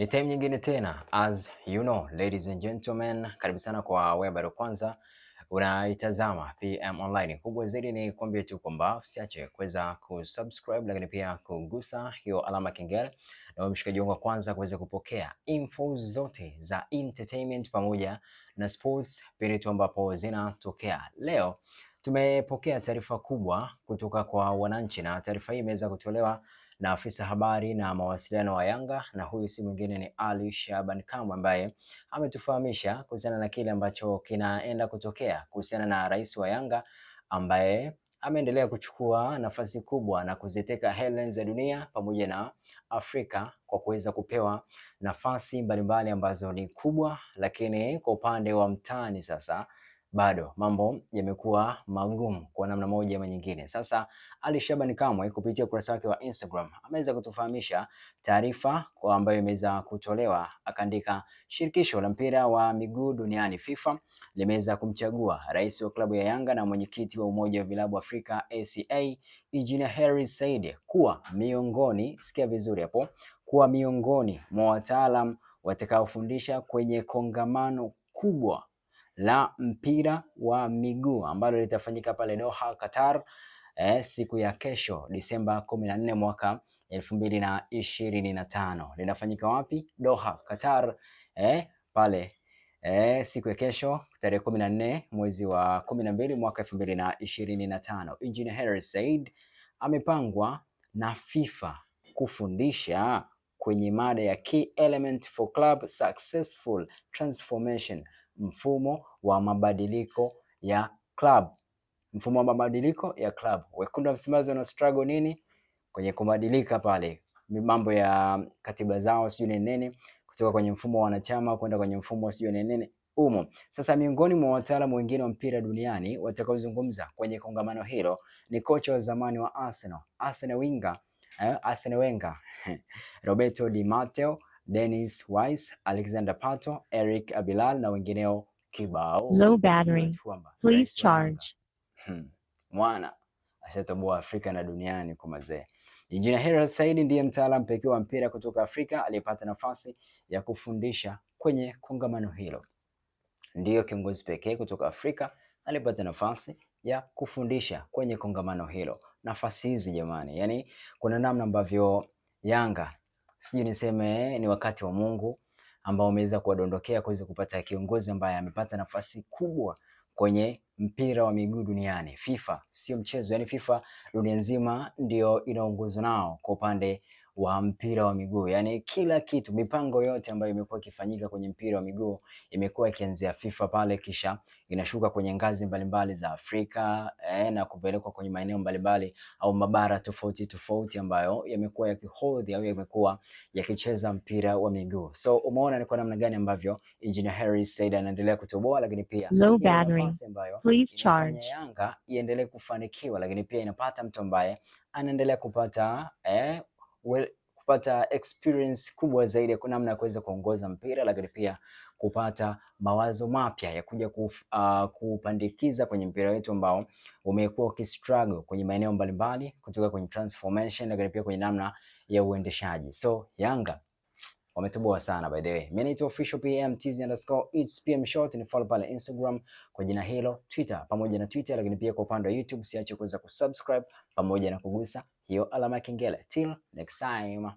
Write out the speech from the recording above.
Ni time nyingine tena, as you know, ladies and gentlemen, karibu sana kwa wewe bado kwanza unaitazama PM Online. Kubwa zaidi ni kuambia tu kwamba usiache kuweza kusubscribe, lakini pia kugusa hiyo alama kengele na mshikaji wangu wa kwanza kuweza kupokea info zote za entertainment pamoja na sports pindi tu ambapo zinatokea. Leo tumepokea taarifa kubwa kutoka kwa wananchi na taarifa hii imeweza kutolewa na afisa habari na mawasiliano wa Yanga, na huyu si mwingine ni Ali Shaban Kamwe ambaye ametufahamisha kuhusiana na kile ambacho kinaenda kutokea kuhusiana na rais wa Yanga ambaye ameendelea kuchukua nafasi kubwa na kuziteka headlines za dunia pamoja na Afrika kwa kuweza kupewa nafasi mbalimbali ambazo ni kubwa, lakini kwa upande wa mtaani sasa bado mambo yamekuwa magumu kwa namna moja ama nyingine. Sasa Ali Shaban Kamwe kupitia ukurasa wake wa Instagram ameweza kutufahamisha taarifa ambayo imeweza kutolewa, akaandika shirikisho la mpira wa miguu duniani FIFA limeweza kumchagua rais wa klabu ya Yanga na mwenyekiti wa umoja wa vilabu Afrika ACA Engineer Hersi Said kuwa miongoni, sikia vizuri hapo, kuwa miongoni mwa wataalam watakaofundisha kwenye kongamano kubwa la mpira wa miguu ambalo litafanyika pale Doha, Qatar, siku ya kesho Disemba 14 mwaka 2025. Linafanyika wapi? Doha, Qatar, pale siku ya kesho tarehe 14 mwezi wa 12 mwaka 2025. Engineer Hersi Said amepangwa na FIFA kufundisha kwenye mada ya Key Element for Club Successful Transformation, mfumo wa mabadiliko ya club. Mfumo wa mabadiliko ya club. Wekundu wa Msimbazi wana struggle nini kwenye kubadilika pale, mambo ya katiba zao sijui nini, kutoka kwenye mfumo wa wanachama kwenda kwenye mfumo sijui nini umo. Sasa miongoni mwa wataalamu wengine wa mpira duniani watakaozungumza kwenye kongamano hilo ni kocha wa zamani wa Arsene Wenger, Roberto Di Matteo, Dennis Wise, Alexander Pato, Eric Abilal na wengineo kibao. Low battery. Please charge. Mwana ashatoboa Afrika na duniani kwa mazee. Engineer Hersi Said ndiye mtaalamu pekee wa mpira kutoka Afrika aliyepata nafasi ya kufundisha kwenye kongamano hilo. Ndiyo kiongozi pekee kutoka Afrika aliyepata nafasi ya kufundisha kwenye kongamano hilo. Nafasi hizi jamani, yani kuna namna ambavyo Yanga, sijui niseme ni wakati wa Mungu ambao umeweza kuwadondokea kuweza kupata kiongozi ambaye amepata nafasi kubwa kwenye mpira wa miguu duniani. FIFA sio mchezo, yani FIFA dunia nzima ndio inaongozwa nao kwa upande wa mpira wa miguu, yani kila kitu, mipango yote ambayo imekuwa ikifanyika kwenye mpira wa miguu imekuwa ikianzia FIFA pale, kisha inashuka kwenye ngazi mbalimbali za Afrika na kupelekwa kwenye maeneo mbalimbali au mabara tofauti tofauti ambayo yamekuwa yakihodhi au yamekuwa yakicheza mpira wa miguu. So umeona ni kwa namna gani ambavyo Engineer Hersi Said anaendelea kutoboa, lakini pia low battery, please charge. Yanga iendelee kufanikiwa, lakini pia inapata mtu ambaye anaendelea kupata kupata experience kubwa zaidi ya namna ya kuweza kuongoza mpira, lakini pia kupata mawazo mapya ya kuja kupandikiza kwenye mpira wetu ambao umekuwa ukistruggle kwenye maeneo mbalimbali, kutoka kwenye transformation, lakini pia kwenye namna ya uendeshaji. So Yanga wametoboa sana by the way. Mimi ni official PM_it's PM short, ni follow pale Instagram kwa jina hilo, Twitter pamoja na Twitter, lakini pia kwa upande wa YouTube usiache kuweza kusubscribe pamoja na kugusa hiyo alama ya kengele. Till next time.